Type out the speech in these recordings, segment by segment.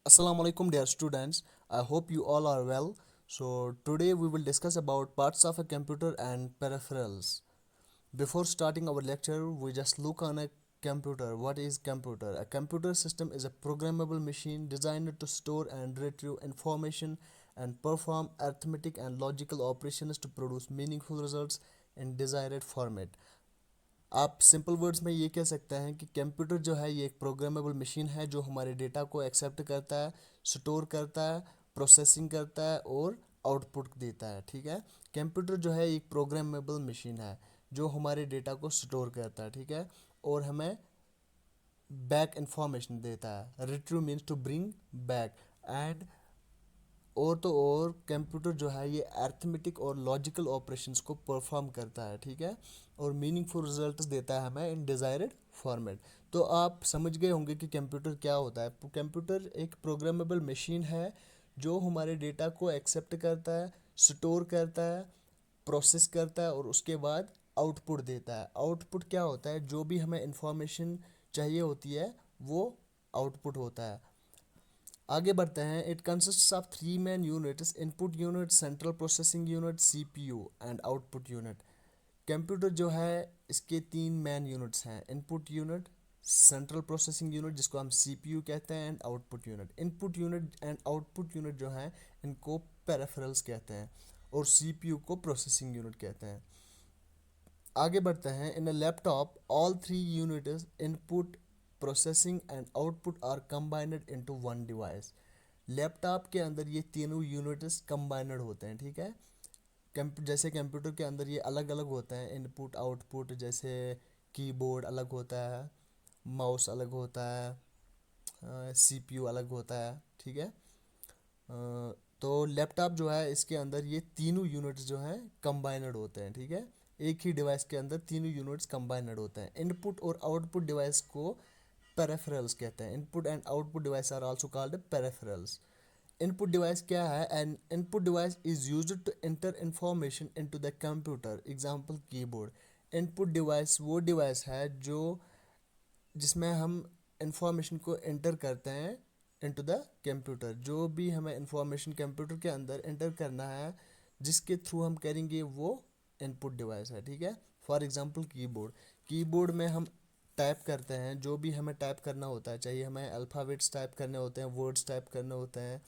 Assalamu alaikum dear students. I hope you all are well. So today we will discuss about parts of a computer and peripherals. Before starting our lecture, we just look on a computer. What is computer? A computer system is a programmable machine designed to store and retrieve information and perform arithmetic and logical operations to produce meaningful results in desired format. आप simple words में ये कह सकते हैं कि computer जो है ये एक प्रोग्रामेबल मशीन है जो हमारे डेटा को एक्सेप्ट करता है, स्टोर करता है, प्रोसेसिंग करता है और आउटपुट देता है। ठीक है। कंप्यूटर जो है एक प्रोग्रामेबल मशीन है जो हमारे डेटा को स्टोर करता है। ठीक है। और हमें बैक इंफॉर्मेशन देता है। Retrieve means to bring back. And और तो और कंप्यूटर जो है ये अर्थमेटिक और लॉजिकल ऑपरेशंस को परफॉर्म करता है। ठीक है। और मीनिंगफुल रिजल्ट्स देता है हमें इन डिज़ायर्ड फॉर्मेट। तो आप समझ गए होंगे कि कंप्यूटर क्या होता है। कंप्यूटर एक प्रोग्रामेबल मशीन है जो हमारे डेटा को एक्सेप्ट करता है, स्टोर करता है, प्रोसेस करता है और उसके बाद आउटपुट देता है। आउटपुट क्या होता है? जो भी हमें इंफॉर्मेशन चाहिए होती है वो आउटपुट होता है। आगे बढ़ते हैं। It consists of three main units: input unit, central processing unit, CPU and output unit. Computer जो है इसके तीन मेन यूनिट्स हैं: input unit, central processing unit जिसको हम सीपीयू कहते हैं and output unit. Input unit and output unit जो हैं इनको पेरिफेरल्स कहते हैं और सीपीयू को प्रोसेसिंग यूनिट कहते हैं। आगे बढ़ते हैं। In a laptop all three units input, processing and output are combined into one device. Laptop के अंदर ये तीनों यूनिट्स कंबाइंड होते हैं। ठीक है। जैसे कंप्यूटर के अंदर ये अलग अलग होते हैं इनपुट आउटपुट, जैसे कीबोर्ड अलग होता है, माउस अलग होता है, सीपीयू अलग होता है। ठीक है। तो लैपटॉप जो है इसके अंदर ये तीनों यूनिट्स जो हैं कंबाइनड होते हैं। ठीक है। एक ही डिवाइस के अंदर तीनों यूनिट्स कंबाइनड होते हैं। इनपुट और आउटपुट डिवाइस को पेरिफेरल्स कहते हैं। Input and output device are also called peripherals. Input device क्या है? An input device is used to enter information into the computer, example keyboard. Input device वो device है जो जिसमें हम इंफॉर्मेशन को एंटर करते हैं इनटू द कंप्यूटर। जो भी हमें इंफॉर्मेशन कंप्यूटर के अंदर एंटर करना है जिसके थ्रू हम करेंगे वो इनपुट डिवाइस है। ठीक है। For example keyboard. कीबोर्ड में हम टाइप करते हैं जो भी हमें टाइप करना होता है, चाहिए हमें अल्फ़ाबेट्स टाइप करने होते हैं, वर्ड्स टाइप करने होते हैं,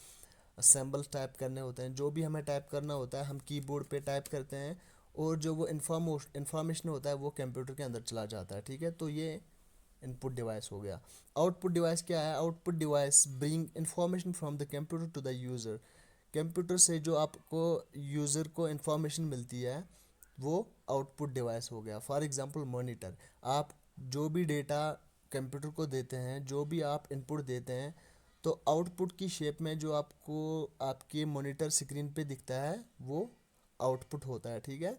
सिंबल्स टाइप करने होते हैं, जो भी हमें टाइप करना होता है हम कीबोर्ड पे टाइप करते हैं और जो वो इंफॉर्मेशन होता है वो कंप्यूटर के अंदर चला जाता है। ठीक है। तो ये इनपुट डिवाइस हो गया। आउटपुट डिवाइस क्या है? Output device bring information from the computer to the user. Computer से जो आपको यूज़र को इंफॉर्मेशन मिलती है वो आउटपुट डिवाइस हो गया। For example monitor. आप जो भी डेटा कंप्यूटर को देते हैं, जो भी आप इनपुट देते हैं, तो आउटपुट की शेप में जो आपको आपके मॉनिटर स्क्रीन पे दिखता है वो आउटपुट होता है। ठीक है।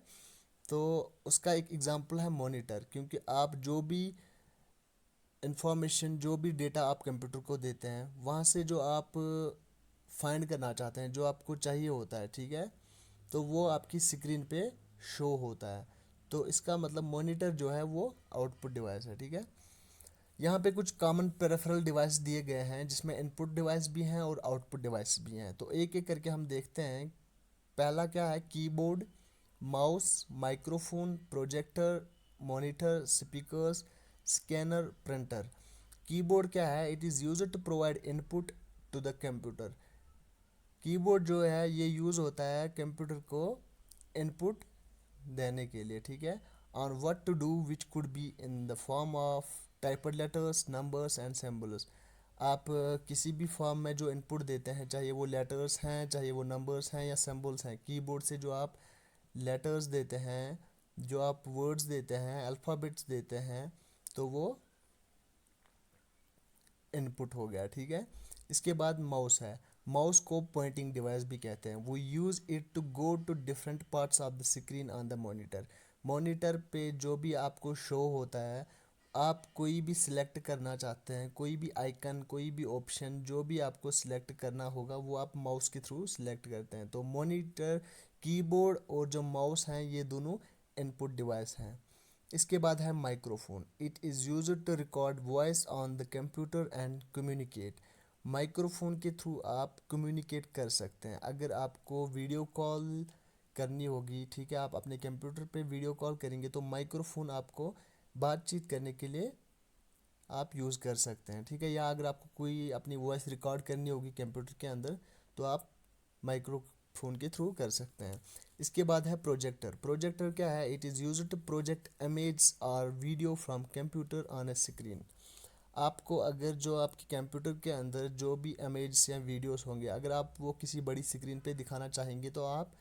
तो उसका एक एग्जांपल है मॉनिटर, क्योंकि आप जो भी इंफॉर्मेशन, जो भी डेटा आप कंप्यूटर को देते हैं वहाँ से जो आप फाइंड करना चाहते हैं, जो आपको चाहिए होता है, ठीक है, तो वो आपकी स्क्रीन पे शो होता है। तो इसका मतलब मॉनिटर जो है वो आउटपुट डिवाइस है। ठीक है। यहाँ पे कुछ कॉमन पेरिफेरल डिवाइस दिए गए हैं जिसमें इनपुट डिवाइस भी हैं और आउटपुट डिवाइस भी हैं। तो एक एक करके हम देखते हैं। पहला क्या है? Keyboard, mouse, microphone, projector, monitor, speakers, scanner, printer. Keyboard क्या है? It is used to provide input to the computer. Keyboard जो है ये यूज़ होता है कंप्यूटर को इनपुट देने के लिए। ठीक है। और what to do which could be in the form of typed letters, numbers and symbols. आप किसी भी फॉर्म में जो इनपुट देते हैं, चाहे वो लेटर्स हैं, चाहे वो नंबर्स हैं या सिंबल्स हैं, कीबोर्ड से जो आप लेटर्स देते हैं, जो आप वर्ड्स देते हैं, अल्फ़ाबेट्स देते हैं, तो वो इनपुट हो गया। ठीक है। इसके बाद माउस है। माउस को पॉइंटिंग डिवाइस भी कहते हैं। वो use it to go to different parts of the screen on the monitor. Monitor पे जो भी आपको शो होता है, आप कोई भी सिलेक्ट करना चाहते हैं, कोई भी आइकन, कोई भी ऑप्शन जो भी आपको सिलेक्ट करना होगा वो आप माउस के थ्रू सिलेक्ट करते हैं। तो मॉनिटर, कीबोर्ड और जो माउस हैं ये दोनों इनपुट डिवाइस हैं। इसके बाद है microphone. It is used to record voice on the computer and communicate. Microphone के थ्रू आप कम्युनिकेट कर सकते हैं। अगर आपको वीडियो कॉल करनी होगी, ठीक है, आप अपने कंप्यूटर पे वीडियो कॉल करेंगे तो माइक्रोफोन आपको बातचीत करने के लिए आप यूज़ कर सकते हैं, ठीक है। या अगर आपको कोई अपनी वॉइस रिकॉर्ड करनी होगी कंप्यूटर के अंदर तो आप माइक्रोफोन के थ्रू कर सकते हैं। इसके बाद है प्रोजेक्टर। प्रोजेक्टर क्या है? It is used to project image और video from computer on a screen. आपको अगर जो आपके कंप्यूटर के अंदर जो भी इमेज या वीडियोस होंगे, अगर आप वो किसी बड़ी स्क्रीन पे दिखाना चाहेंगे तो आप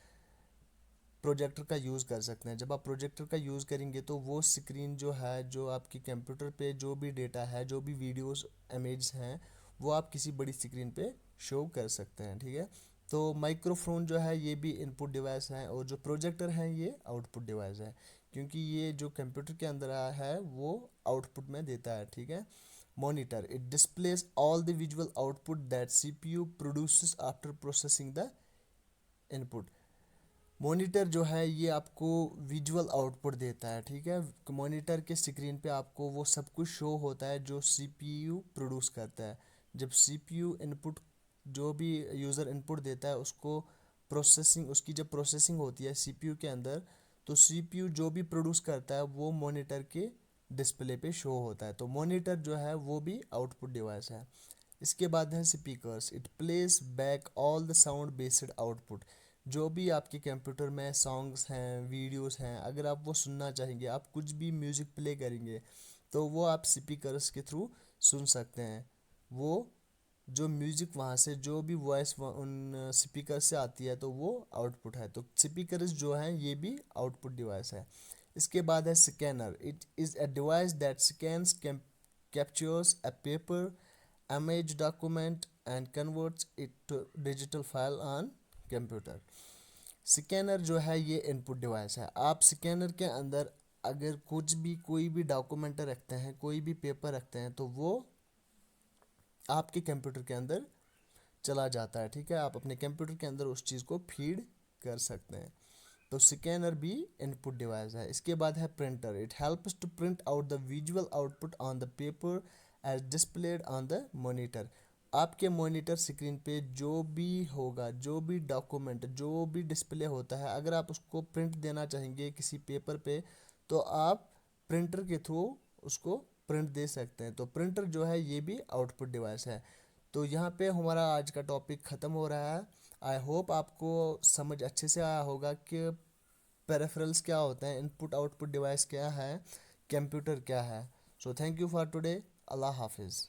प्रोजेक्टर का यूज़ कर सकते हैं। जब आप प्रोजेक्टर का यूज़ करेंगे तो वो स्क्रीन जो है, जो आपकी कंप्यूटर पे जो भी डेटा है, जो भी वीडियोस इमेज हैं, वो आप किसी बड़ी स्क्रीन पे शो कर सकते हैं, ठीक है। तो माइक्रोफोन जो है ये भी इनपुट डिवाइस है और जो प्रोजेक्टर है ये आउटपुट डिवाइस है, क्योंकि ये जो कंप्यूटर के अंदर आया है वो आउटपुट में देता है, ठीक है। Monitor, it displace all the visual output that CPU produces after processing the input. Monitor जो है ये आपको विजुअल आउटपुट देता है, ठीक है। मॉनिटर के स्क्रीन पे आपको वो सब कुछ शो होता है जो सीपीयू प्रोड्यूस करता है। जब सीपीयू इनपुट, जो भी यूज़र इनपुट देता है उसको प्रोसेसिंग, उसकी जब प्रोसेसिंग होती है सीपीयू के अंदर, तो सीपीयू जो भी प्रोड्यूस करता है वो मॉनिटर के डिस्प्ले पे शो होता है। तो मॉनिटर जो है वो भी आउटपुट डिवाइस है। इसके बाद है speakers, it place back all the sound based output. जो भी आपके कंप्यूटर में सॉन्ग्स हैं, वीडियोस हैं, अगर आप वो सुनना चाहेंगे, आप कुछ भी म्यूज़िक प्ले करेंगे तो वो आप स्पीकर्स के थ्रू सुन सकते हैं। वो जो म्यूज़िक वहाँ से, जो भी वॉइस उन स्पीकर से आती है तो वो आउटपुट है। तो स्पीकर्स जो हैं ये भी आउटपुट डिवाइस है। इसके बाद है scanner, it is a device that scans captures a paper image document and converts it to digital file on computer. Scanner जो है ये इनपुट डिवाइस है। आप स्कैनर के अंदर अगर कुछ भी, कोई भी डॉक्यूमेंट रखते हैं, कोई भी पेपर रखते हैं तो वो आपके कंप्यूटर के अंदर चला जाता है, ठीक है। आप अपने कंप्यूटर के अंदर उस चीज़ को फीड कर सकते हैं। तो स्कैनर भी इनपुट डिवाइस है। इसके बाद है printer, it helps to print out the visual output on the paper as displayed on the monitor. आपके मॉनिटर स्क्रीन पे जो भी होगा, जो भी डॉक्यूमेंट, जो भी डिस्प्ले होता है, अगर आप उसको प्रिंट देना चाहेंगे किसी पेपर पे तो आप प्रिंटर के थ्रू उसको प्रिंट दे सकते हैं। तो प्रिंटर जो है ये भी आउटपुट डिवाइस है। तो यहाँ पे हमारा आज का टॉपिक ख़त्म हो रहा है। आई होप आपको समझ अच्छे से आया होगा कि पेरिफेरल्स क्या होते हैं, इनपुट आउटपुट डिवाइस क्या है, कंप्यूटर क्या है। So thank you for today. अल्लाह हाफिज़।